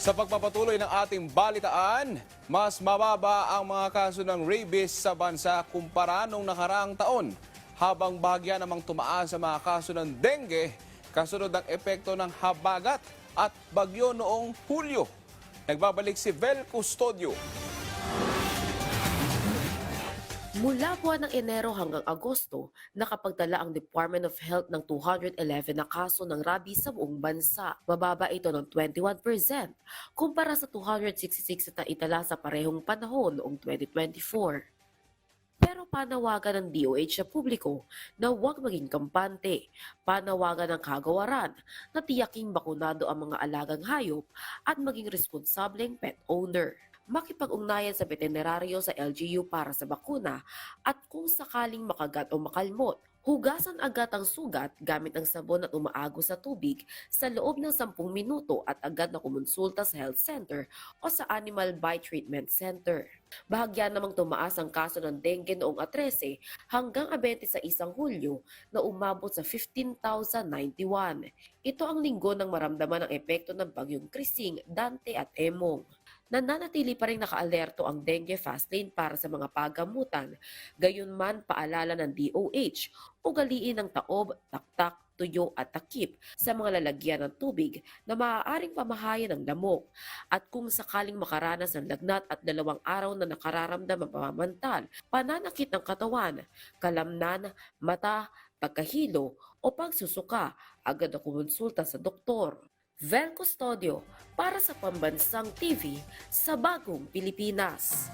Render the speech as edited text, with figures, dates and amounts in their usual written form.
Sa pagpapatuloy ng ating balitaan, mas mababa ang mga kaso ng rabies sa bansa kumpara nung nakaraang taon. Habang bahagya namang tumaas ang mga kaso ng dengue, kasunod ng epekto ng habagat at bagyo noong Hulyo. Nagbabalik si Vel Custodio. Mula buwan ng Enero hanggang Agosto, nakapagtala ang Department of Health ng 211 na kaso ng rabies sa buong bansa. Mababa ito ng 21% kumpara sa 266 na itala sa parehong panahon noong 2024. Pero panawagan ng DOH sa publiko na huwag maging kampante. Panawagan ng kagawaran na tiyaking bakunado ang mga alagang hayop at maging responsableng pet owner. Makipag-ugnayan sa veterinaryo sa LGU para sa bakuna at kung sakaling makagat o makalmot, hugasan agad ang sugat gamit ang sabon at umaago sa tubig sa loob ng 10 minuto at agad na kumonsulta sa health center o sa Animal Bite Treatment Center. Bahagya namang tumaas ang kaso ng dengue noong 13 hanggang 26 Hulyo na umabot sa 15,091. Ito ang linggo ng maramdaman ang epekto ng bagyong Krising, Dante at Emong. Nananatili pa rin nakaalerto ang dengue fast lane para sa mga pagamutan. Gayunman paalala ng DOH, ugaliin ng taob, taktak, tuyo at takip sa mga lalagyan ng tubig na maaaring pamahayan ng lamok. At kung sakaling makaranas ng lagnat at 2 araw na nakararamdam ang pamamantal, pananakit ng katawan, kalamnan, mata, pagkahilo o pagsusuka, agad na kumonsulta sa doktor. Vel Custodio para sa Pambansang TV sa Bagong Pilipinas.